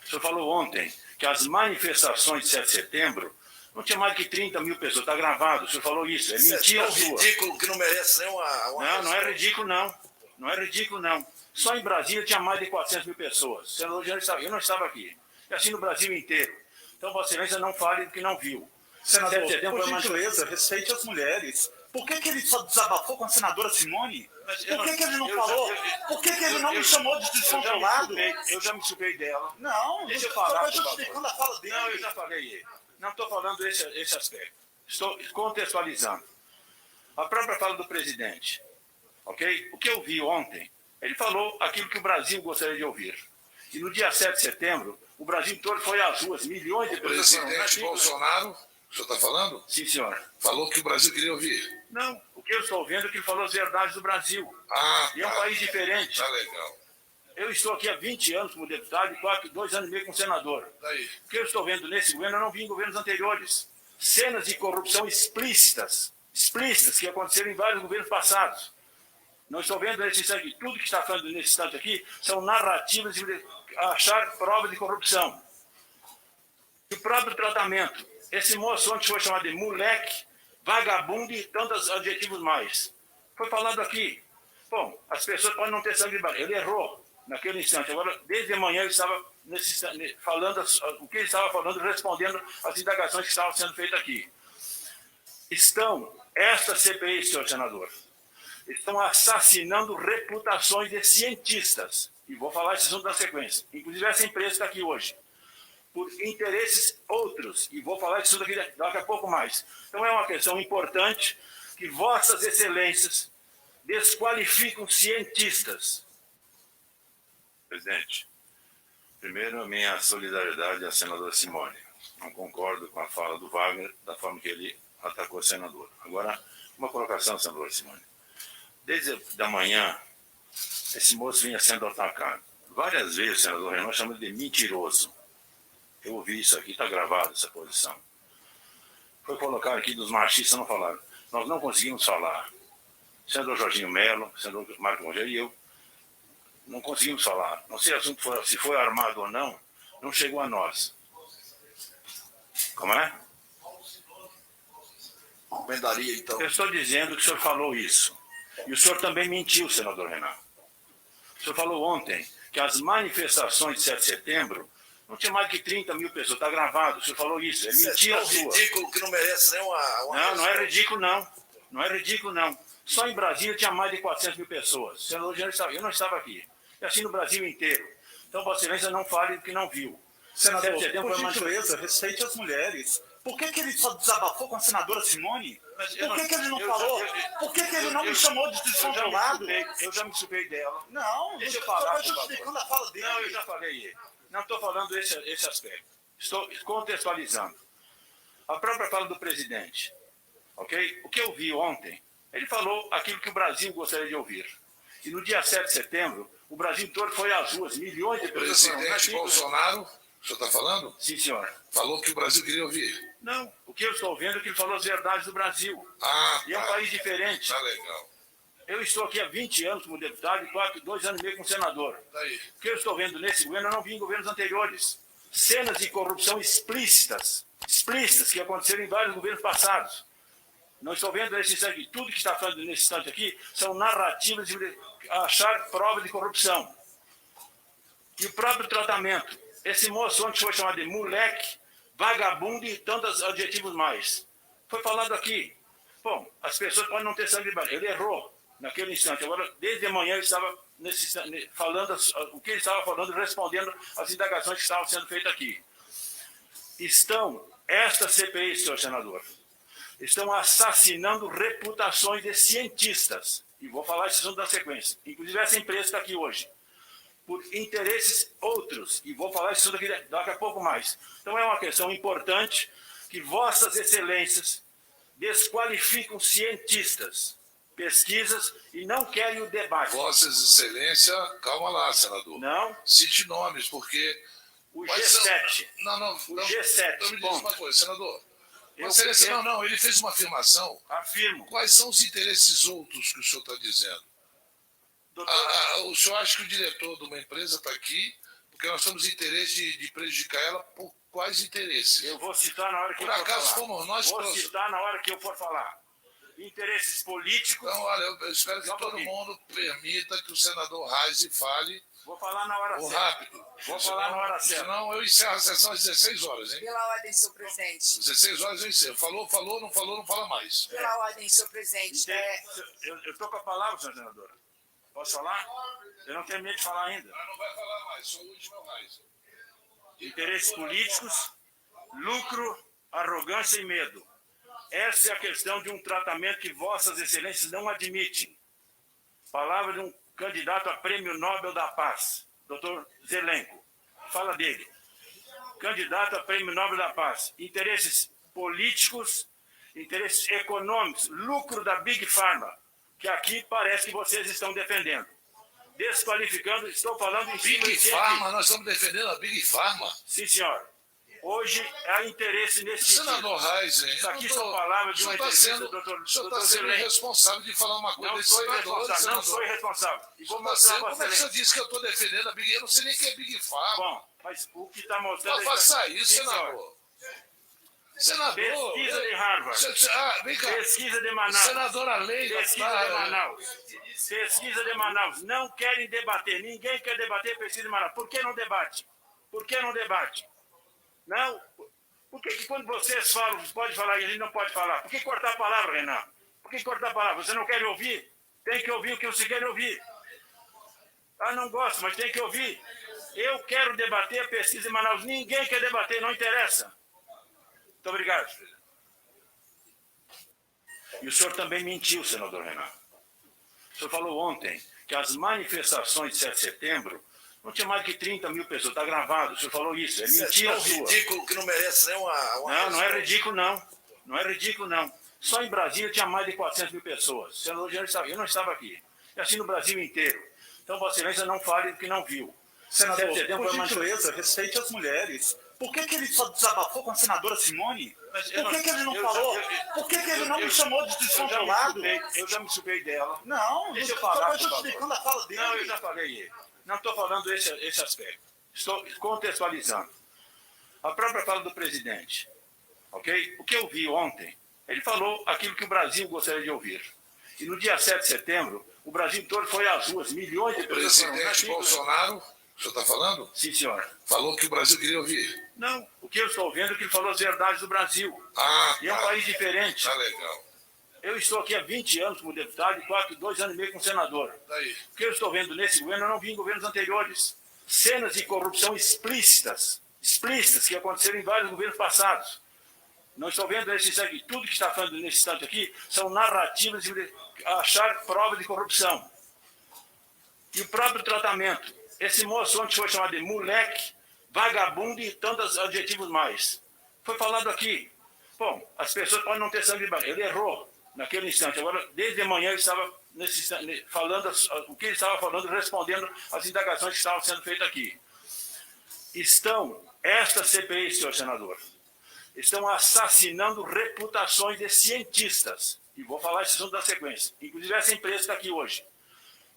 senhor falou ontem que as manifestações de 7 de setembro não tinha mais que 30 mil pessoas. Está gravado, o senhor falou isso. É mentira sua. É tão ridículo que não merece nem uma... Não é ridículo, não. Não é ridículo, não. Só em Brasília tinha mais de 400 mil pessoas. Senador, eu não estava aqui. E assim no Brasil inteiro. Então, Vossa Excelência, não fale do que não viu. Senador, por gentileza, respeite as mulheres. Por que ele só desabafou com a senadora Simone? Por que ele não falou? Por que ele não me chamou de descontrolado? Eu já me desculpei dela. Não, deixa eu falar. Vai justificando a fala dele. Não, eu já falei. Não estou falando esse aspecto. Estou contextualizando. A própria fala do presidente. Ok? O que eu vi ontem, ele falou aquilo que o Brasil gostaria de ouvir. E no dia 7 de setembro, o Brasil todo foi às ruas, milhões de pessoas. O presidente Bolsonaro, o senhor está falando? Sim, senhor. Falou que o Brasil queria ouvir. Não, o que eu estou vendo é que ele falou as verdades do Brasil. E é um país diferente. Tá legal. Eu estou aqui há 20 anos como deputado e 2 anos e meio como senador. Daí. O que eu estou vendo nesse governo, eu não vi em governos anteriores. Cenas de corrupção explícitas que aconteceram em vários governos passados. Não estou vendo nesse instante aqui. Tudo que está falando nesse instante aqui são narrativas de achar provas de corrupção. E o próprio tratamento. Esse moço ontem foi chamado de moleque, vagabundo e tantos adjetivos mais. Foi falado aqui. Bom, as pessoas podem não ter sangue de barriga. Ele errou naquele instante. Agora, desde amanhã, ele estava falando o que ele estava falando, respondendo às indagações que estavam sendo feitas aqui. Esta CPI, senhor senador, estão assassinando reputações de cientistas. E vou falar esse assunto na sequência. Inclusive, essa empresa está aqui hoje. Por interesses outros. E vou falar esse assunto aqui daqui a pouco mais. Então, é uma questão importante que vossas excelências desqualificam cientistas. Presidente, primeiro, a minha solidariedade à senadora Simone. Não concordo com a fala do Wagner, da forma que ele atacou a senadora. Agora, uma colocação, senadora Simone. Desde da manhã, esse moço vinha sendo atacado. Várias vezes o senador Renan chama ele de mentiroso. Eu ouvi isso aqui, está gravado essa posição. Foi colocado aqui dos machistas, não falaram. Nós não conseguimos falar. O senador Jorginho Melo, o senador Marco Rogério e eu, não conseguimos falar. Não sei se foi armado ou não, não chegou a nós. Como é? Recomendaria, então. Eu estou dizendo que o senhor falou isso. E o senhor também mentiu, senador Renan. O senhor falou ontem que as manifestações de 7 de setembro não tinha mais que 30 mil pessoas. Está gravado, o senhor falou isso. É mentira sua. É tão ridículo que não merece nem uma... Não é ridículo, não. Não é ridículo, não. Só em Brasília tinha mais de 400 mil pessoas. Senador, eu não estava aqui. E assim no Brasil inteiro. Então, Vossa Excelência, não fale do que não viu. Senador, por gentileza, respeite as mulheres. Por que ele só desabafou com a senadora Simone? Por que ele não falou? Por que ele não me chamou de descontrolado? Eu já me desculpei dela. Não, deixa eu falar. Vai justificando a fala dele. Não, eu já falei. Não estou falando esse aspecto. Estou contextualizando. A própria fala do presidente. Ok? O que eu vi ontem, ele falou aquilo que o Brasil gostaria de ouvir. E no dia 7 de setembro, o Brasil todo foi às ruas, milhões de pessoas. O presidente Bolsonaro, o senhor está falando? Sim, senhor. Falou que o Brasil queria ouvir. Não, o que eu estou vendo é que ele falou as verdades do Brasil. E é um país diferente. Tá legal. Eu estou aqui há 20 anos como deputado e 2 anos e meio como senador. Daí. O que eu estou vendo nesse governo, eu não vi em governos anteriores. Cenas de corrupção explícitas que aconteceram em vários governos passados. Não estou vendo nesse instante aqui. Tudo que está falando nesse instante aqui são narrativas de achar provas de corrupção. E o próprio tratamento. Esse moço ontem foi chamado de moleque, vagabundo e tantos adjetivos mais. Foi falado aqui. Bom, as pessoas podem não ter sangue de barriga. Ele errou naquele instante. Agora, desde amanhã, ele estava falando o que ele estava falando, respondendo às indagações que estavam sendo feitas aqui. Esta CPI, senhor senador, estão assassinando reputações de cientistas. E vou falar esse assunto na sequência. Inclusive, essa empresa está aqui hoje. Por interesses outros. E vou falar esse assunto aqui daqui a pouco mais. Então, é uma questão importante que vossas excelências desqualificam cientistas, pesquisas e não querem o debate. Vossas excelências, calma lá, senador. Não? Cite nomes, porque... O G7. Não. O G7. Então me diz uma coisa, senador. Ele fez uma afirmação. Afirmo. Quais são os interesses outros que o senhor está dizendo? O senhor acha que o diretor de uma empresa está aqui Porque nós temos interesse de prejudicar ela por quais interesses? Eu vou citar na hora que Por eu for acaso falar. fomos nós Vou todos. citar na hora que eu for falar. Interesses políticos. Então, olha, eu espero que Só um todo pouquinho. mundo permita que o senador Reis fale Vou falar na hora certa. rápido. Vou falar na hora certa. Senão eu encerro a sessão às 16 horas, hein? Pela ordem, senhor presidente. 16 horas eu encerro. Falou, não fala mais. Pela ordem, senhor presidente. Eu estou com a palavra, senhora senadora. Posso falar? Eu não tenho medo de falar ainda. Mas não vai falar mais, sou o último Reis. Interesses políticos, lucro, arrogância e medo. Essa é a questão de um tratamento que vossas excelências não admitem. Palavra de um candidato a prêmio Nobel da Paz, Dr. Zelenko. Fala dele. Candidato a prêmio Nobel da Paz. Interesses políticos, interesses econômicos, lucro da Big Pharma, que aqui parece que vocês estão defendendo. Desqualificando, estou falando em cima Big de Pharma, nós estamos defendendo a Big Pharma. Sim, senhor. Hoje há interesse nesse Senador Reis, hein? Isso aqui são palavras de uma entrevista do O senhor está Dr. sendo Zelenko. irresponsável de falar uma coisa Não desse sou senador, irresponsável, não senador. sou irresponsável. E vou Como mostrar é para que o senhor você. disse que eu estou defendendo a Big? Eu não sei nem quem é Big Pharma. Bom, mas o que está mostrando... Não faça isso, Sim, senhor. senador. Senador. Pesquisa de Harvard. Vem cá. Pesquisa de Manaus. Senadora Leila. Pesquisa de Manaus. Pesquisa de Manaus. Não querem debater. Ninguém quer debater pesquisa de Manaus. Por que não debate? Por que não debate? Não. Por que quando vocês falam, pode falar e ele não pode falar? Por que cortar a palavra, Renan? Por que cortar a palavra? Você não quer ouvir? Tem que ouvir o que você quer ouvir. Ah, não gosto, mas tem que ouvir. Eu quero debater a pesquisa de Manaus. Ninguém quer debater, não interessa. Muito obrigado. E o senhor também mentiu, senador Renan. O senhor falou ontem que as manifestações de 7 de setembro não tinha mais que 30 mil pessoas. Está gravado, o senhor falou isso. É mentira tão sua. ridículo que não merece nem uma... Não é ridículo, não. Não é ridículo, não. Só em Brasília tinha mais de 400 mil pessoas. O senador eu não estava aqui. E assim no Brasil inteiro. Então, Vossa Excelência, não fale do que não viu. Senador, 7 de setembro por foi uma gentileza, respeite as mulheres. Por que ele só desabafou com a senadora Simone? Mas Por que ele não falou? Por que ele não me chamou de descontrolado? Eu já me desculpei dela. Não, Deixa eu só falar, estou por justificando a fala dele. Não, eu já falei. Não estou falando esse aspecto. Estou contextualizando. A própria fala do presidente. Ok? O que eu vi ontem, ele falou aquilo que o Brasil gostaria de ouvir. E no dia 7 de setembro, o Brasil todo foi às ruas, milhões de O pessoas foram. presidente Bolsonaro, o senhor está falando? Sim, senhor. Falou que o Brasil queria ouvir. Não, o que eu estou vendo é que ele falou as verdades do Brasil. Ah, E é um tá. país diferente. Tá legal. Eu estou aqui há 20 anos como deputado e 2 anos e meio como senador. Daí. O que eu estou vendo nesse governo, eu não vi em governos anteriores. Cenas de corrupção explícitas que aconteceram em vários governos passados. Não estou vendo nesse instante aqui. Tudo que está falando nesse instante aqui são narrativas de achar prova de corrupção. E o próprio tratamento. Esse moço ontem foi chamado de moleque, vagabundo e tantos adjetivos mais. Foi falado aqui. Bom, as pessoas podem não ter sangue de barriga. Ele errou naquele instante. Agora, desde manhã, ele estava falando o que ele estava falando, respondendo às indagações que estavam sendo feitas aqui. Esta CPI, senhor senador, estão assassinando reputações de cientistas. E vou falar esse assunto da sequência. Inclusive essa empresa está aqui hoje.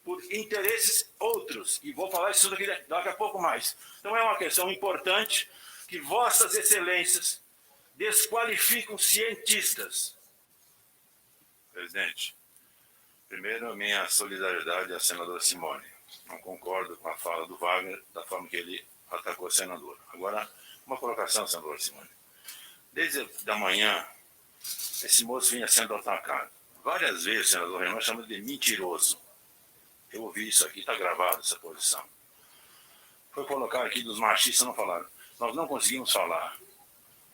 Por interesses outros. E vou falar esse assunto aqui daqui a pouco mais. Então é uma questão importante que vossas excelências desqualificam cientistas. Presidente, primeiro a minha solidariedade à senadora Simone. Não concordo com a fala do Wagner da forma que ele atacou a senadora. Agora, uma colocação, senadora Simone. Desde a manhã, esse moço vinha sendo atacado. Várias vezes, senador Renan, chama de mentiroso. Eu ouvi isso aqui, está gravado essa posição. Foi colocar aqui dos machistas, não falaram. Nós não conseguimos falar.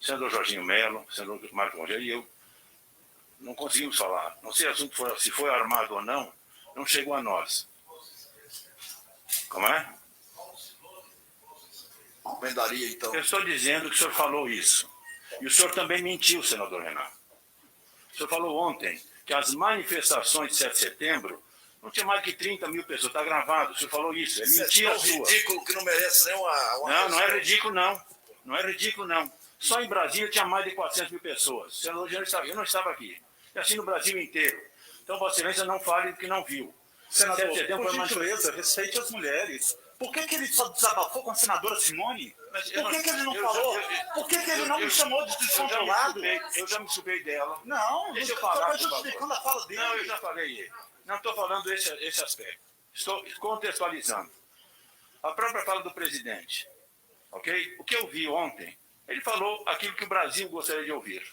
O senador Jorginho Melo, o senador Marco Rogério e eu não conseguimos falar. Não sei se foi armado ou não, não chegou a nós. Como é? Recomendaria, então. Eu estou dizendo que o senhor falou isso. E o senhor também mentiu, senador Renan. O senhor falou ontem que as manifestações de 7 de setembro não tinha mais que 30 mil pessoas. Está gravado, o senhor falou isso. É mentira tão sua. ridículo que não merece nem uma... Não é ridículo, não. Não é ridículo, não. Só em Brasília tinha mais de 400 mil pessoas. O senador eu não estava aqui. E assim no Brasil inteiro. Então, Vossa Excelência, não fale do que não viu. Senador, 7 de setembro por foi uma... gentileza, respeite as mulheres. Por que ele só desabafou com a senadora Simone? Mas Por que ele não falou? Por que ele não me chamou de descontrolado? Eu já me desculpei dela. Não, Deixa eu você falar, está por justificando a fala dele. Não, eu já falei. Não estou falando esse aspecto. Estou contextualizando. A própria fala do presidente. Ok? O que eu vi ontem, ele falou aquilo que o Brasil gostaria de ouvir.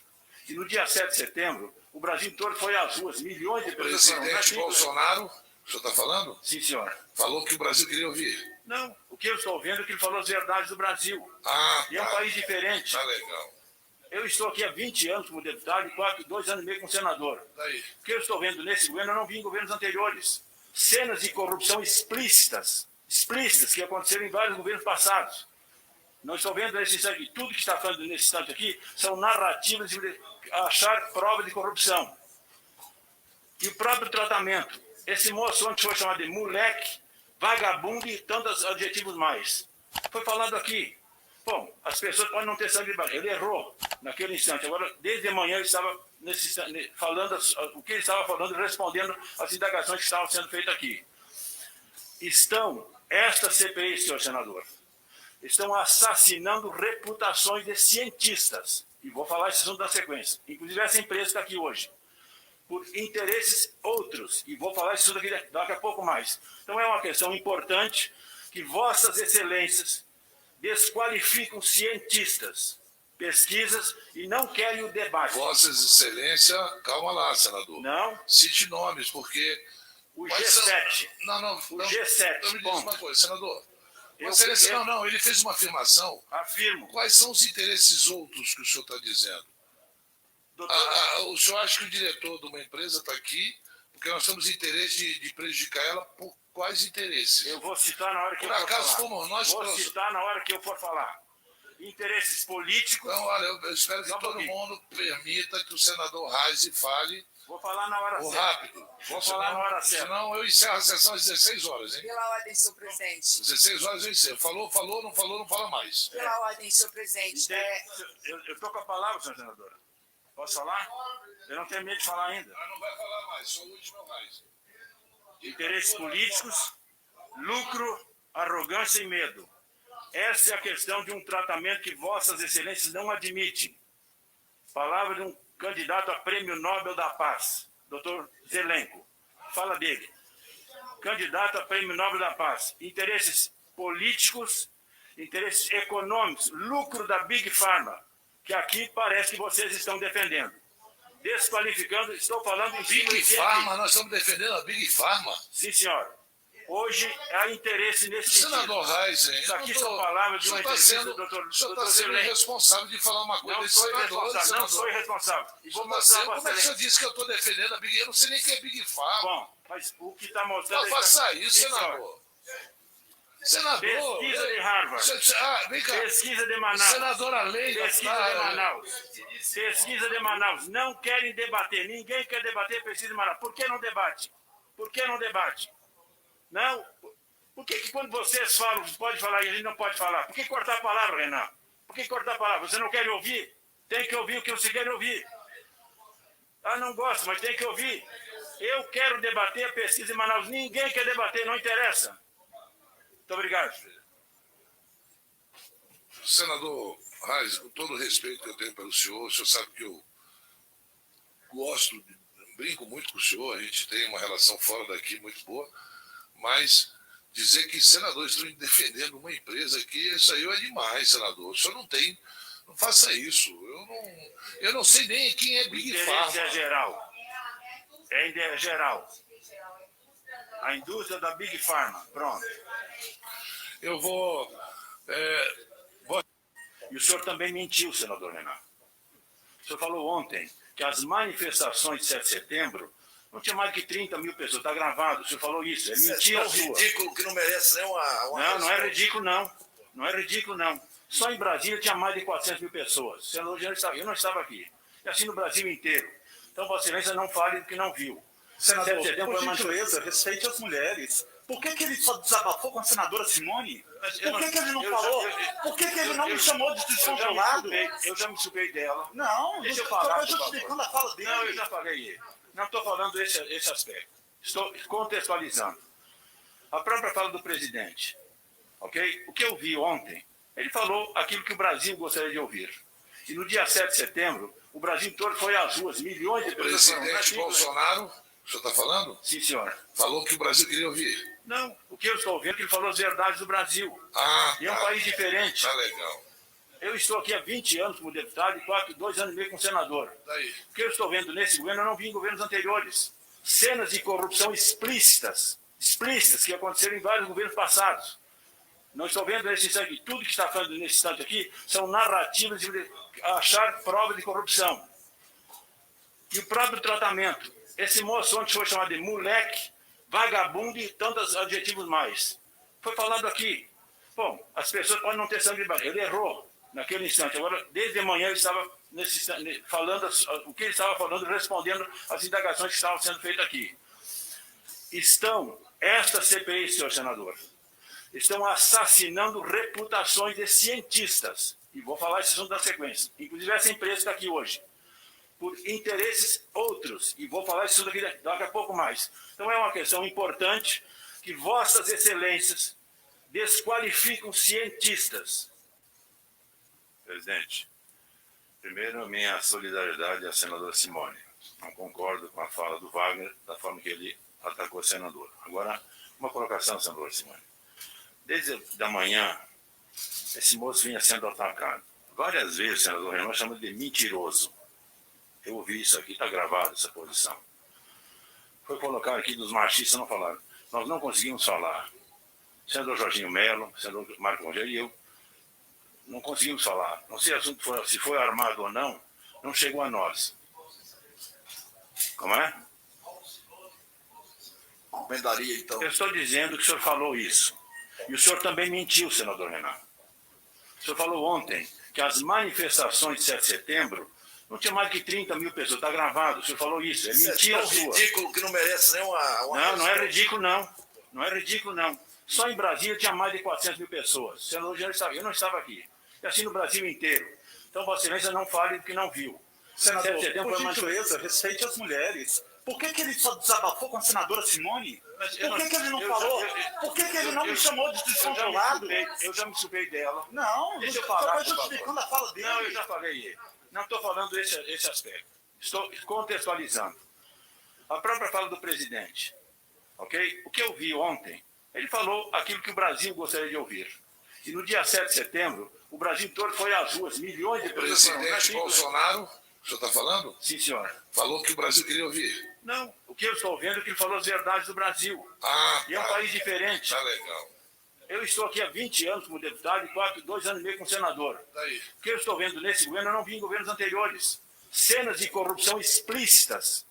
E no dia 7 de setembro, o Brasil todo foi às ruas, milhões de O pessoas foram. presidente Bolsonaro, o senhor está falando? Sim, senhor. Falou que o Brasil queria ouvir. Não, o que eu estou vendo é que ele falou as verdades do Brasil. Ah, E é um país diferente. Tá legal. Eu estou aqui há 20 anos como deputado e 2 anos e meio como senador. Daí. O que eu estou vendo nesse governo, eu não vi em governos anteriores. Cenas de corrupção explícitas que aconteceram em vários governos passados. Não estou vendo nesse instante aqui. Tudo que está falando nesse instante aqui são narrativas de achar prova de corrupção. E o próprio tratamento. Esse moço ontem foi chamado de moleque, vagabundo e tantos adjetivos mais. Foi falado aqui. Bom, as pessoas podem não ter sangue de barriga. Ele errou naquele instante. Agora, desde manhã, ele estava falando o que ele estava falando, respondendo às indagações que estavam sendo feitas aqui. Esta CPI, senhor senador, estão assassinando reputações de cientistas. E vou falar esse assunto na sequência. Inclusive, essa empresa está aqui hoje. Por interesses outros. E vou falar isso daqui daqui a pouco mais. Então é uma questão importante que vossas excelências desqualificam cientistas, pesquisas e não querem o debate. Vossas Excelências, calma lá, senador. Não, Cite nomes, porque... o Quais G7. Não. O G7, Então me diz bom. uma coisa, senador. Eu- Excelência, eu- não, ele fez uma afirmação. Afirmo. Quais são os interesses outros que o senhor está dizendo? Doutor, O senhor acha que o diretor de uma empresa está aqui porque nós temos interesse de prejudicar ela por quais interesses? eu vou citar na hora que Por eu for acaso, falar. como nós... Vou citar na hora que eu for falar. Interesses políticos. Então, olha, eu espero que Só um todo pouquinho. mundo permita que o senador Reis fale Vou falar na hora certa. rápido. Vou falar na hora certa. Senão eu encerro a sessão às 16 horas, hein? Pela ordem, senhor presidente. 16 horas eu encerro. Falou, não fala mais. Pela ordem, senhor presidente. Eu estou com a palavra, senhor senador. Posso falar? Eu não tenho medo de falar ainda. Mas não vai falar mais, só o último Reis. Interesses políticos, lucro, arrogância e medo. Essa é a questão de um tratamento que vossas excelências não admitem. Palavra de um candidato a Prêmio Nobel da Paz, Dr. Zelenko. Fala dele. Candidato a Prêmio Nobel da Paz. Interesses políticos, interesses econômicos, lucro da Big Pharma, que aqui parece que vocês estão defendendo. Desqualificando, estou falando em cima Big de Pharma, nós estamos defendendo a Big Pharma. Sim, senhor. Hoje há interesse nesse sentido. Senador Reis, hein? Isso aqui são palavras de uma entrevista do doutor O senhor está sendo Zelenko. irresponsável de falar uma coisa Não desse sou senador. irresponsável, não sou irresponsável. E vou mostrar para Como é que o senhor você. disse que eu estou defendendo a Big... Eu não sei nem o que é Big Pharma. Bom, mas o que está mostrando... Não faça isso, Sim, senhor. senador. Senador... Pesquisa de Harvard. Vem cá. Pesquisa de Manaus. Senadora Leila... Pesquisa de Manaus. Pesquisa de Manaus. Não querem debater. Ninguém quer debater pesquisa de Manaus. Por que não debate? Por que não debate? Não? Por que quando vocês falam, pode falar e ele não pode falar? Por que cortar a palavra, Renan? Por que cortar a palavra? Você não quer ouvir? Tem que ouvir o que você quer ouvir. Ah, não gosto, mas tem que ouvir. Eu quero debater a pesquisa em Manaus. Ninguém quer debater, não interessa. Muito obrigado. Senador Reis, com todo o respeito que eu tenho pelo senhor sabe que eu gosto, brinco muito com o senhor, a gente tem uma relação fora daqui muito boa, mas dizer que senadores estão defendendo uma empresa aqui, isso aí é demais, senador. O senhor não faça isso. Eu não sei nem quem é Big Interesse Pharma. é geral. É geral. A indústria da Big Pharma. Pronto. Eu vou... E o senhor também mentiu, senador Renan. O senhor falou ontem que as manifestações de 7 de setembro não tinha mais de 30 mil pessoas. Está gravado. O senhor falou isso. É mentira Tá sua. ridículo que não merece nem uma... Não é ridículo, não. Não é ridículo, não. Só em Brasília tinha mais de 400 mil pessoas. Senador, eu não estava aqui. E assim no Brasil inteiro. Então, Vossa Excelência, não fale do que não viu. Senador, 7 de setembro por foi uma- gentileza, respeite as mulheres. Por que ele só desabafou com a senadora Simone? Mas Por que ele não falou? Por que ele não me chamou de descontrolado? Eu já me desculpei dela. Não, Deixa eu você falar, está por favor. justificando a fala dele. Não, eu já falei. Não estou falando esse aspecto. Estou contextualizando. A própria fala do presidente. ok? O que eu vi ontem, ele falou aquilo que o Brasil gostaria de ouvir. E no dia 7 de setembro, o Brasil todo foi às ruas, milhões de O pessoas foram. presidente Bolsonaro, o senhor está falando? Sim, senhor. Falou que o Brasil queria ouvir. Não, o que eu estou ouvindo é que ele falou as verdades do Brasil. Ah, E é um tá. país diferente. Tá legal. Eu estou aqui há 20 anos como deputado e 2 anos e meio como senador. Daí. O que eu estou vendo nesse governo, eu não vi em governos anteriores. Cenas de corrupção explícitas que aconteceram em vários governos passados. Não estou vendo nesse instante aqui. Tudo que está falando nesse instante aqui são narrativas de achar prova de corrupção. E o próprio tratamento. Esse moço ontem foi chamado de moleque, vagabundo e tantos adjetivos mais. Foi falado aqui. Bom, as pessoas podem não ter sangue de barriga. Ele errou naquele instante. Agora, desde manhã, ele estava nesse instante, falando o que ele estava falando, respondendo às indagações que estavam sendo feitas aqui. Esta CPI, senhor senador, estão assassinando reputações de cientistas. E vou falar esse assunto na sequência. Inclusive, essa empresa está aqui hoje. Por interesses outros. E vou falar isso daqui daqui a pouco mais. Então é uma questão importante que vossas excelências desqualificam cientistas. Presidente, primeiro minha solidariedade à senadora Simone. Não concordo com a fala do Wagner da forma que ele atacou a senadora. Agora, uma colocação, senadora Simone. Desde da manhã, esse moço vinha sendo atacado. Várias vezes o senador Renan chama de mentiroso. Eu ouvi isso aqui, está gravado essa posição. Foi colocado aqui dos machistas, não falaram. Nós não conseguimos falar. O senador Jorginho Melo, o senador Marco Rogério e eu, não conseguimos falar. Não sei se foi armado ou não, não chegou a nós. Como é? Recomendaria, então. Eu estou dizendo que o senhor falou isso. E o senhor também mentiu, senador Renan. O senhor falou ontem que as manifestações de 7 de setembro não tinha mais que 30 mil pessoas. Está gravado. O senhor falou isso. É mentira tão sua. ridículo que não merece nem uma... Não é ridículo, não. Não é ridículo, não. Só em Brasília tinha mais de 400 mil pessoas. O senador já estava, eu não estava aqui. E assim no Brasil inteiro. Então, Vossa Excelência, não fale do que não viu. Senador, 7 de setembro por foi uma... gentileza, respeite as mulheres. Por que ele só desabafou com a senadora Simone? Por que ele não falou? Por que ele não me chamou de descontrolado? Eu já me desculpei dela. Não, Deixa eu você falar, está por favor. justificando a fala dele. Não, eu já falei. Não estou falando esse aspecto. Estou contextualizando. A própria fala do presidente. Ok? O que eu vi ontem, ele falou aquilo que o Brasil gostaria de ouvir. E no dia 7 de setembro, o Brasil todo foi às ruas, milhões de O pessoas foram. presidente Bolsonaro, o senhor está falando? Sim, senhor. Falou que o Brasil queria ouvir. Não, o que eu estou vendo é que ele falou as verdades do Brasil. Ah, E é um tá. país diferente. Tá legal. Eu estou aqui há 20 anos como deputado e 2 anos e meio como senador. Daí. O que eu estou vendo nesse governo, eu não vi em governos anteriores. Cenas de corrupção explícitas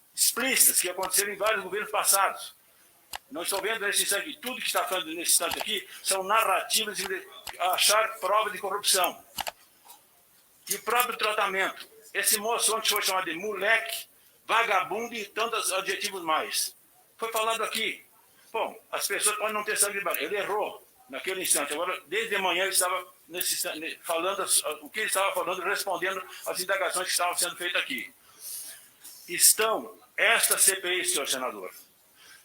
que aconteceram em vários governos passados. Não estou vendo nesse instante aqui. Tudo que está falando nesse instante aqui são narrativas de achar prova de corrupção. E o próprio tratamento. Esse moço ontem foi chamado de moleque, vagabundo e tantos adjetivos mais. Foi falado aqui. Bom, as pessoas podem não ter sangue de barriga. Ele errou naquele instante. Agora, desde manhã, ele estava falando o que ele estava falando, respondendo às indagações que estavam sendo feitas aqui. Esta CPI, senhor senador,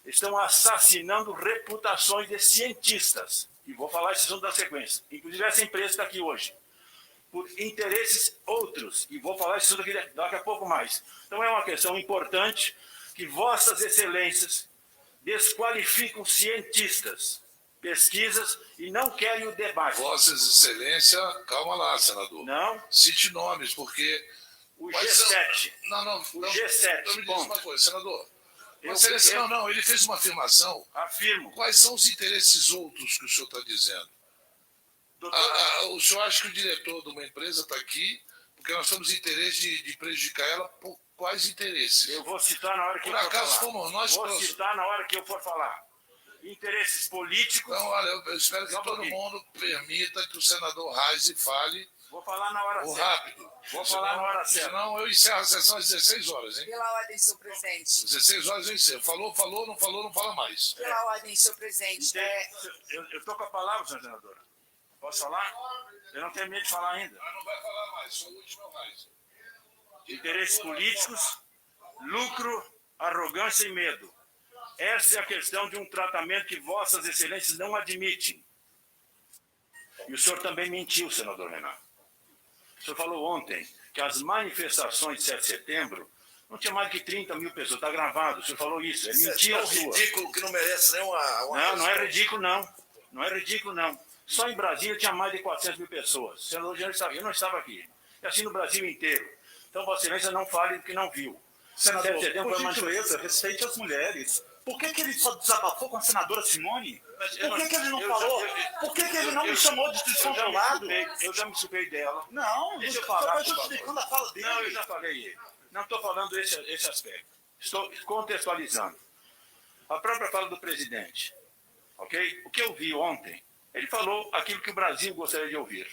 estão assassinando reputações de cientistas. E vou falar esse assunto na sequência. Inclusive, essa empresa está aqui hoje. Por interesses outros. E vou falar isso daqui a pouco mais. Então é uma questão importante que vossas excelências desqualificam cientistas, pesquisas e não querem o debate. Vossas Excelência, calma lá, senador. Não, Cite nomes, porque... o Quais são- G7. Não, O G7, Então me diz ponto. uma coisa, senador. Eu- Vossa Excelência, eu- não, ele fez uma afirmação. Afirmo. Quais são os interesses outros que o senhor está dizendo? Doutor, O senhor acha que o diretor de uma empresa está aqui porque nós temos interesse de prejudicar ela por quais interesses? eu vou citar na hora que Por eu for acaso falar. fomos nós Vou que... citar na hora que eu for falar. Interesses políticos. Então, olha, eu espero que Só um todo pouquinho. mundo permita que o senador Reis fale Vou falar na hora o certa. rápido. Vou falar na hora certa. Senão eu encerro a sessão às 16 horas, hein? Pela ordem, senhor presidente. 16 horas eu encerro. Falou, não falou, não fala mais. Pela ordem, senhor presidente. Eu estou com a palavra, senhora senadora. Posso falar? Eu não tenho medo de falar ainda. Mas não vai falar mais, só o último é o Reis. Interesses políticos, lucro, arrogância e medo. Essa é a questão de um tratamento que vossas excelências não admitem. E o senhor também mentiu, senador Renato. O senhor falou ontem que as manifestações de 7 de setembro não tinha mais de 30 mil pessoas. Está gravado, o senhor falou isso. É mentira É um sua. ridículo que não merece nem uma Não, não é ridículo, não. Não é ridículo, não. Só em Brasília tinha mais de 400 mil pessoas. O senador eu não estava aqui. E assim no Brasil inteiro. Então, Vossa Excelência, não fale do que não viu. Senador, 7 de setembro por foi uma gentileza, respeite as mulheres. Por que ele só desabafou com a senadora Simone? Por que ele não falou? Por que ele não me chamou de descontrolado? Eu já me desculpei dela. Não, Deixa eu você falar, está por justificando a fala dele. Não, eu já falei. Não estou falando esse aspecto. Estou contextualizando. A própria fala do presidente. Ok? O que eu vi ontem, ele falou aquilo que o Brasil gostaria de ouvir.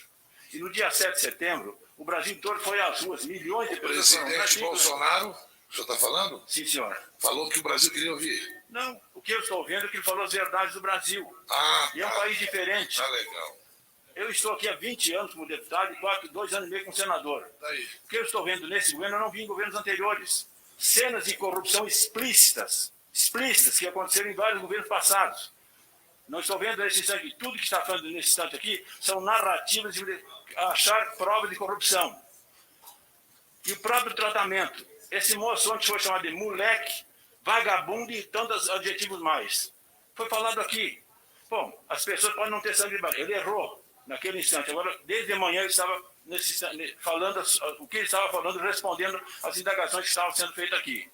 E no dia 7 de setembro, o Brasil todo foi às ruas, milhões de O pessoas foram. presidente Bolsonaro, o senhor está falando? Sim, senhora. Falou que o Brasil queria ouvir. Não, o que eu estou vendo é que ele falou as verdades do Brasil. Ah, E é um tá. país diferente. Tá legal. Eu estou aqui há 20 anos como deputado e 2 anos e meio como senador. Daí. O que eu estou vendo nesse governo, eu não vi em governos anteriores. Cenas de corrupção explícitas que aconteceram em vários governos passados. Não estou vendo nesse instante, tudo que está falando nesse instante aqui são narrativas de achar prova de corrupção. E o próprio tratamento. Esse moço ontem foi chamado de moleque, vagabundo e tantos adjetivos mais. Foi falado aqui. Bom, as pessoas podem não ter sangue de barriga. Ele errou naquele instante. Agora, desde manhã, ele estava falando o que ele estava falando, respondendo às indagações que estavam sendo feitas aqui.